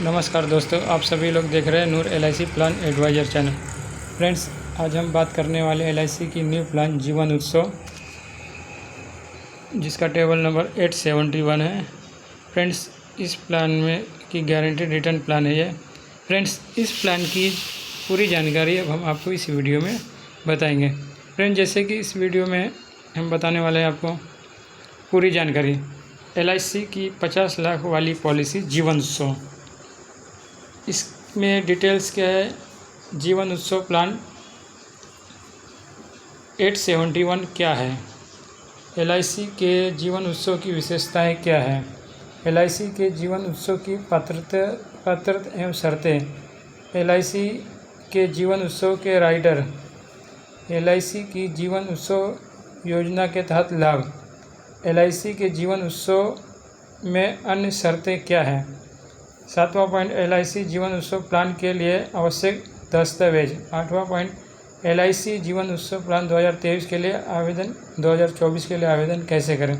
नमस्कार दोस्तों, आप सभी लोग देख रहे हैं Noor LIC plan adviser channel. Friends, आज हम बात करने वाले LIC की न्यू प्लान जीवन उत्सव, जिसका टेबल नंबर 871 है। फ्रेंड्स, इस प्लान में की गारंटीड रिटर्न प्लान है ये। फ्रेंड्स, इस प्लान की पूरी जानकारी अब हम आपको इस वीडियो में बताएंगे। फ्रेंड्स, जैसे कि इस वीडियो में हम बताने वाले हैं आपको पूरी जानकारी LIC की 50 लाख वाली पॉलिसी जीवन उत्सव। इसमें डिटेल्स क्या है, जीवन उत्सव प्लान 871 क्या है, LIC के जीवन उत्सव की विशेषताएं क्या है, LIC के जीवन उत्सव की पात्रता एवं शर्तें, LIC के जीवन उत्सव के राइडर, LIC की जीवन उत्सव योजना के तहत लाभ, LIC के जीवन उत्सव में अन्य शर्तें क्या हैं। 7वां पॉइंट, LIC जीवन उत्सव प्लान के लिए आवश्यक दस्तावेज। 8वां पॉइंट, LIC जीवन उत्सव प्लान 2023 के लिए आवेदन 2024 के लिए आवेदन कैसे करें।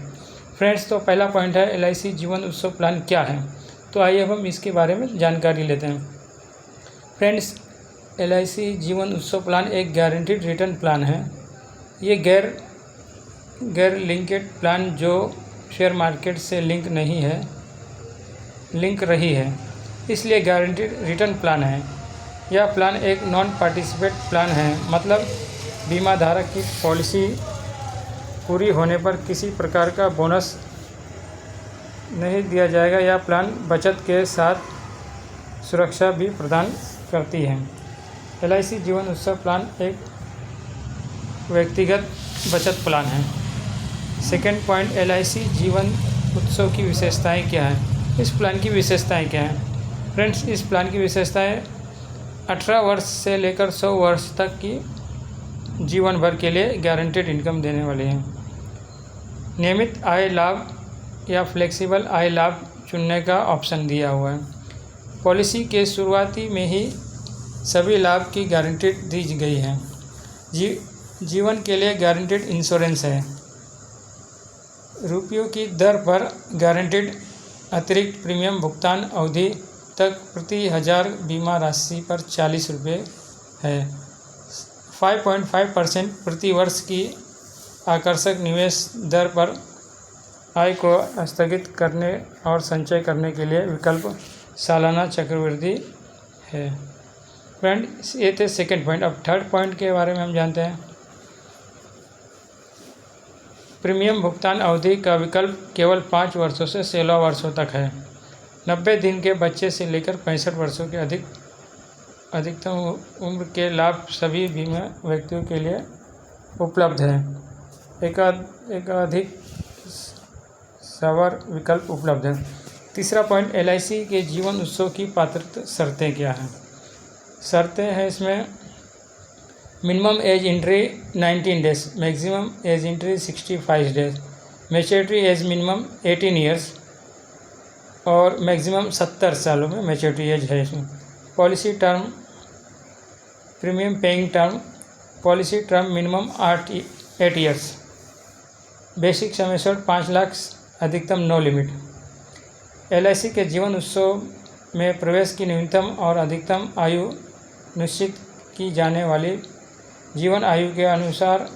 फ्रेंड्स, तो पहला पॉइंट है LIC जीवन उत्सव प्लान क्या है। तो आइए अब हम इसके बारे में जानकारी लेते हैं। फ्रेंड्स, LIC जीवन उत्सव प्लान एक गारंटीड रिटर्न प्लान है। ये गैर लिंकेड प्लान जो शेयर मार्केट से लिंक रही है, इसलिए गारंटीड रिटर्न प्लान है। यह प्लान एक नॉन पार्टिसिपेट प्लान है, मतलब बीमा धारक की पॉलिसी पूरी होने पर किसी प्रकार का बोनस नहीं दिया जाएगा। यह प्लान बचत के साथ सुरक्षा भी प्रदान करती है। LIC जीवन उत्सव प्लान एक व्यक्तिगत बचत प्लान है। सेकेंड पॉइंट, LIC जीवन उत्सव की विशेषताएं क्या है। इस प्लान की विशेषताएं क्या हैं। फ्रेंड्स, इस प्लान की विशेषताएं 18 वर्ष से लेकर 100 वर्ष तक की जीवन भर के लिए गारंटेड इनकम देने वाले हैं। नियमित आय लाभ या फ्लेक्सिबल आय लाभ चुनने का ऑप्शन दिया हुआ है। पॉलिसी के शुरुआती में ही सभी लाभ की गारंटी दी गई है। जीवन के लिए गारंटेड इंश्योरेंस है। रुपयों की दर पर गारंटेड अतिरिक्त प्रीमियम भुगतान अवधि तक प्रति 1000 बीमा राशि पर 40 रुपये है। 5.5% प्रति वर्ष की आकर्षक निवेश दर पर आय को स्थगित करने और संचय करने के लिए विकल्प सालाना चक्रवृद्धि है। फ्रेंड, ये थे सेकेंड पॉइंट। अब थर्ड पॉइंट के बारे में हम जानते हैं। प्रीमियम भुगतान अवधि का विकल्प केवल 5 वर्षों से 16 वर्षों तक है। 90 दिन के बच्चे से लेकर 65 वर्षों के अधिकतम उम्र के लाभ सभी बीमा व्यक्तियों के लिए उपलब्ध है। एकाधिक सवार विकल्प उपलब्ध है। तीसरा पॉइंट, LIC के जीवन उत्सव की पात्रता शर्तें क्या हैं। शर्तें हैं इसमें minimum age entry 19 days, maximum age entry 65 days, maturity age minimum 18 years और मैक्सिमम 70 सालों में मैच्योरिटी एज है इसमें। Policy term, premium paying term, policy term minimum 8 years, basic sum assured 5 lakh, अधिकतम नो लिमिट। LIC के जीवन उत्सव में प्रवेश की न्यूनतम और अधिकतम आयु निश्चित की जाने वाली जीवन आयु के अनुसार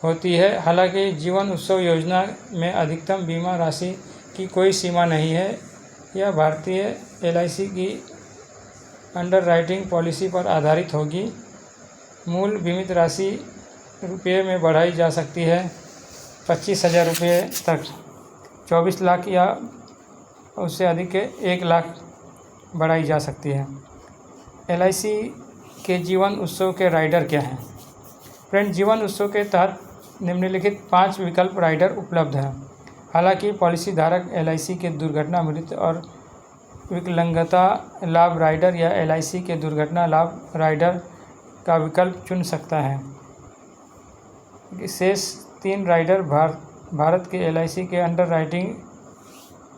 होती है। हालांकि जीवन उत्सव योजना में अधिकतम बीमा राशि की कोई सीमा नहीं है। यह भारतीय LIC की अंडरराइटिंग पॉलिसी पर आधारित होगी। मूल बीमित राशि रुपये में बढ़ाई जा सकती है 25,000 रुपये तक, 24 लाख या उससे अधिक के 1 लाख बढ़ाई जा सकती है। LIC के जीवन उत्सव के राइडर क्या हैं। फ्रेंड, जीवन उत्सव के तहत निम्नलिखित 5 विकल्प राइडर उपलब्ध हैं। हालांकि पॉलिसी धारक LIC के दुर्घटना, मृत्यु और विकलांगता लाभ राइडर या LIC के दुर्घटना लाभ राइडर का विकल्प चुन सकता है। शेष 3 राइडर भारत के LIC के अंडरराइटिंग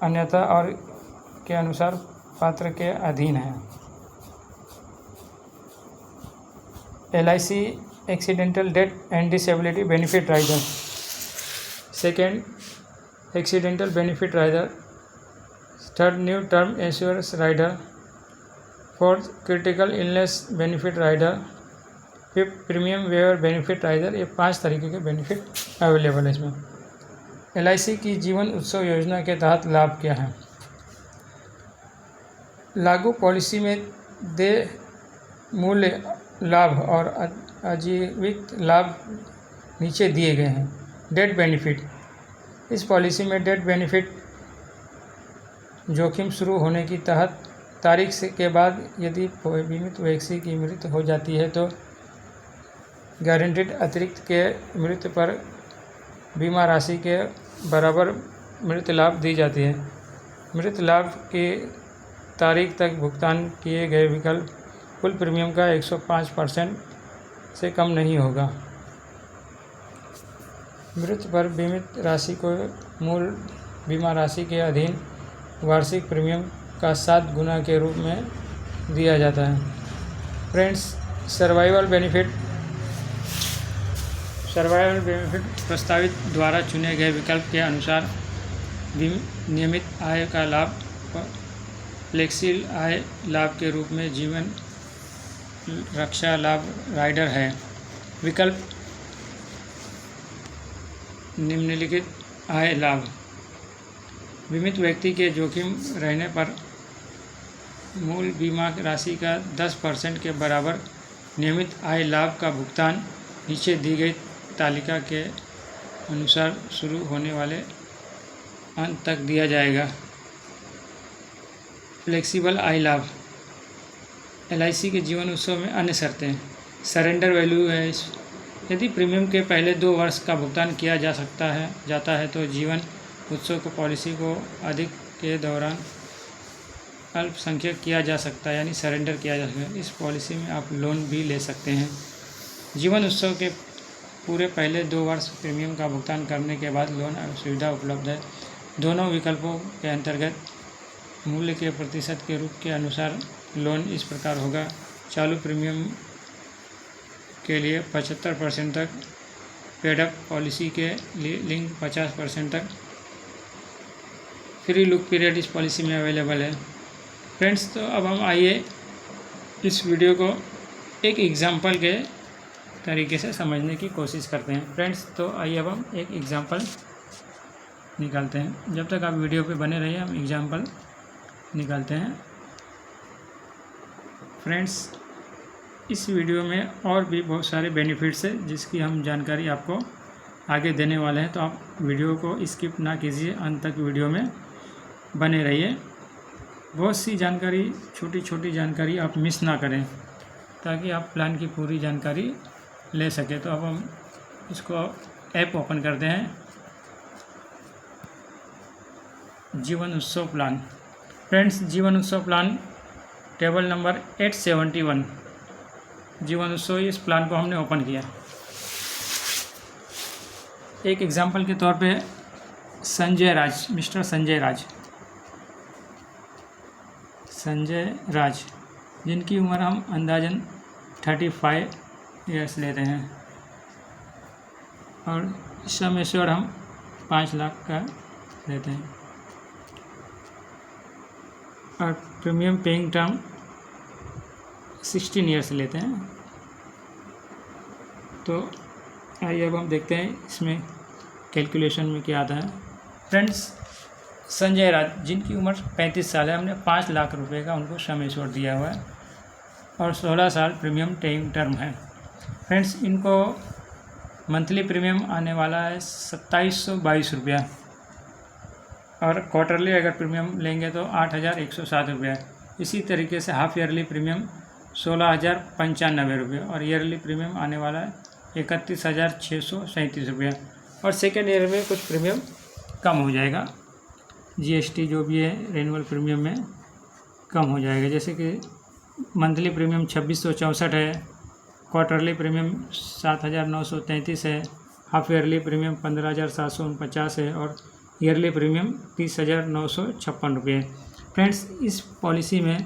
अन्यथा और के अनुसार पात्र के अधीन है। LIC accidental death and disability benefit rider. Second, accidental benefit rider third, new term insurance rider. Fourth, critical illness benefit rider. Fifth, premium waiver benefit rider. ये 5 तरीके के बेनिफिट अवेलेबल है इसमें। LIC की जीवन उत्सव योजना के तहत लाभ क्या है? लागू पॉलिसी में देय मूल्य लाभ और आजीविक लाभ नीचे दिए गए हैं। Death benefit. इस पॉलिसी में डेथ बेनिफिट जोखिम शुरू होने की तारीख से के बाद यदि बीमित व्यक्ति की मृत्यु हो जाती है तो गारंटीड अतिरिक्त के मृत्यु पर बीमा राशि के बराबर मृत्यु लाभ दी जाती है। मृत्यु लाभ की तारीख तक भुगतान किए गए विकल्प कुल प्रीमियम का 105% से कम नहीं होगा। मृत्यु पर बीमित राशि को मूल बीमा राशि के अधीन वार्षिक प्रीमियम का 7 गुना के रूप में दिया जाता है। फ्रेंड्स, सर्वाइवल बेनिफिट प्रस्तावित द्वारा चुने गए विकल्प के अनुसार नियमित आय का लाभ फ्लेक्सिबल आय लाभ के रूप में जीवन रक्षा लाभ राइडर है। विकल्प निम्नलिखित आय लाभ। बीमित व्यक्ति के जोखिम रहने पर मूल बीमा राशि का 10% के बराबर नियमित आय लाभ का भुगतान नीचे दी गई तालिका के अनुसार शुरू होने वाले अंत तक दिया जाएगा। फ्लेक्सिबल आय लाभ। LIC के जीवन उत्सव में अन्य शर्तें। सरेंडर वैल्यू है। यदि प्रीमियम के पहले 2 वर्ष का भुगतान किया जाता है तो जीवन उत्सव को पॉलिसी को अधिक के दौरान अल्पसंख्यक किया जा सकता है, यानी सरेंडर किया जा सकता है। इस पॉलिसी में आप लोन भी ले सकते हैं। जीवन उत्सव के पूरे पहले 2 वर्ष प्रीमियम का भुगतान करने के बाद लोन सुविधा उपलब्ध है। दोनों विकल्पों के अंतर्गत मूल्य के प्रतिशत के रूप के अनुसार लोन इस प्रकार होगा। चालू प्रीमियम के लिए 75% तक, पेडअप पॉलिसी के लिए लिंक 50% तक। फ्री लुक पीरियड इस पॉलिसी में अवेलेबल है। फ्रेंड्स, तो अब हम आइए इस वीडियो को एक एग्जाम्पल के तरीके से समझने की कोशिश करते हैं। फ्रेंड्स, तो आइए अब हम एक एग्जाम्पल निकालते हैं। जब तक आप वीडियो पे बने रहिए, हम एग्जाम्पल निकालते हैं। फ्रेंड्स, इस वीडियो में और भी बहुत सारे बेनिफिट्स है जिसकी हम जानकारी आपको आगे देने वाले हैं, तो आप वीडियो को स्किप ना कीजिए, अंत तक वीडियो में बने रहिए। बहुत सी जानकारी, छोटी छोटी जानकारी आप मिस ना करें ताकि आप प्लान की पूरी जानकारी ले सकें। तो अब हम इसको ऐप ओपन करते हैं, जीवन उत्सव प्लान। फ्रेंड्स, जीवन उत्सव प्लान टेबल नंबर 871 जीवन उत्सव, इस प्लान को हमने ओपन किया। एक एग्जांपल के तौर पे संजय राज, मिस्टर संजय राज, जिनकी उम्र हम अंदाजन 35 ईयर्स लेते हैं और सम एश्योर्ड हम 5 लाख का लेते हैं और प्रीमियम पेइंग टर्म 16 ईयर्स लेते हैं। तो आइए अब हम देखते हैं इसमें कैलकुलेशन में क्या आता है। फ्रेंड्स, संजय राज, जिनकी उम्र 35 साल है, हमने 5 लाख रुपए का उनको सम एश्योर्ड दिया हुआ है और 16 साल प्रीमियम पेइंग टर्म है। फ्रेंड्स, इनको मंथली प्रीमियम आने वाला है 2722 रुपया और क्वार्टरली अगर प्रीमियम लेंगे तो 8107 रुपया। इसी तरीके से हाफ ईयरली प्रीमियम 16095 रुपये और ईयरली प्रीमियम आने वाला है 31637 रुपया। और सेकेंड ईयर में कुछ प्रीमियम कम हो जाएगा, GST जो भी है रेनुअल प्रीमियम में कम हो जाएगा। जैसे कि मंथली प्रीमियम 2664 है, क्वार्टरली प्रीमियम 7933 है, हाफ ईयरली प्रीमियम 15749 है और ईयरली प्रीमियम 30956 रुपये। फ्रेंड्स, इस पॉलिसी में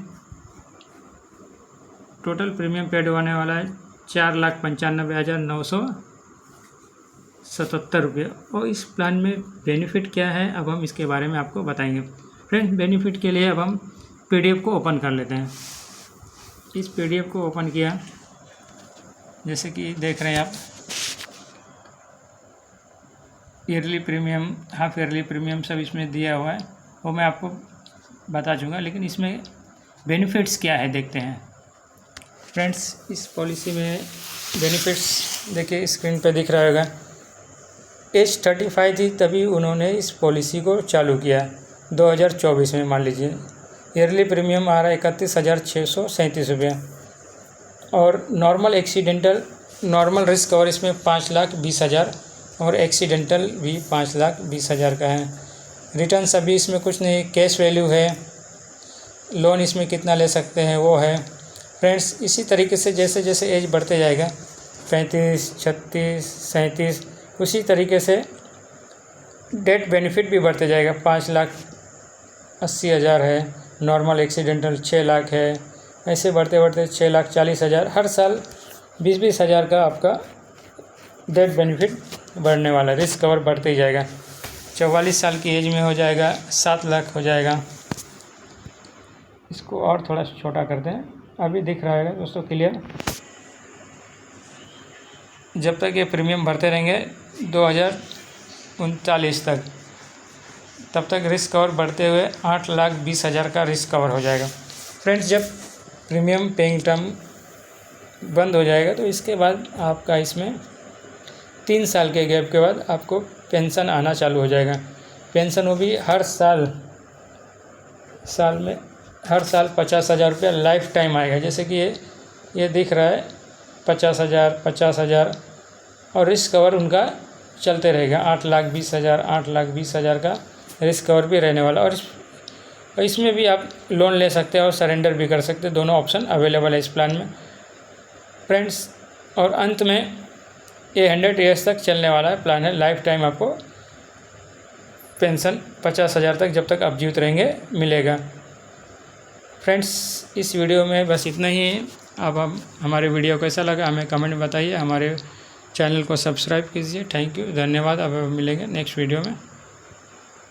टोटल प्रीमियम पेड होने वाला है 4,95,977 रुपये। और इस प्लान में बेनिफिट क्या है, अब हम इसके बारे में आपको बताएंगे। फ्रेंड्स, बेनिफिट के लिए अब हम PDF को ओपन कर लेते हैं। इस PDF को ओपन किया, जैसे कि देख रहे हैं आप, yearly premium, half yearly premium सब इसमें दिया हुआ है, वो मैं आपको बता दूंगा। लेकिन इसमें बेनिफिट्स क्या है देखते हैं। फ्रेंड्स, इस पॉलिसी में बेनिफिट्स देखिए स्क्रीन पे दिख रहा होगा। एज 35 थी तभी उन्होंने इस पॉलिसी को चालू किया 2024 में, मान लीजिए। ईयरली प्रीमियम आ रहा है 31,637 रुपये। और normal accidental, normal risk cover इसमें 5,20,000 और एक्सीडेंटल भी 5,20,000 का है। रिटर्न्स अभी इसमें कुछ नहीं, कैश वैल्यू है, लोन इसमें कितना ले सकते हैं वो है। फ्रेंड्स, इसी तरीके से जैसे जैसे एज बढ़ते जाएगा 35, 36, 37, उसी तरीके से डेथ बेनिफिट भी बढ़ते जाएगा। 5,80,000 है, नॉर्मल एक्सीडेंटल 6 लाख है, ऐसे बढ़ते बढ़ते 6,40,000, हर साल 20,000 का आपका डेथ बेनिफिट बढ़ने वाला है। रिस्क कवर बढ़ते ही जाएगा। 44 साल की एज में हो जाएगा 7 लाख हो जाएगा। इसको और थोड़ा छोटा करते हैं, अभी दिख रहा है दोस्तों क्लियर। जब तक ये प्रीमियम भरते रहेंगे 2039 तक, तब तक रिस्क कवर बढ़ते हुए 8,20,000 का रिस्क कवर हो जाएगा। फ्रेंड्स, जब प्रीमियम पेइंग टर्म बंद हो जाएगा तो इसके बाद आपका इसमें 3 साल के गैप के बाद आपको पेंशन आना चालू हो जाएगा। पेंशन वो भी हर साल में हर साल 50,000 रुपया लाइफ टाइम आएगा। जैसे कि ये दिख रहा है 50,000 और रिस्क कवर उनका चलते रहेगा 8,20,000 का रिस्क कवर भी रहने वाला। और इसमें भी आप लोन ले सकते हैं और सरेंडर भी कर सकते हैं, दोनों ऑप्शन अवेलेबल है इस प्लान में। फ्रेंड्स, और अंत में ये 100 ईयर्स तक चलने वाला है प्लान है। लाइफ टाइम आपको पेंशन 50,000 तक जब तक आप जीवित रहेंगे मिलेगा। फ्रेंड्स, इस वीडियो में बस इतना ही है। अब हम हमारे वीडियो कैसा लगा हमें कमेंट में बताइए, हमारे चैनल को सब्सक्राइब कीजिए। थैंक यू, धन्यवाद। अब मिलेंगे नेक्स्ट वीडियो में।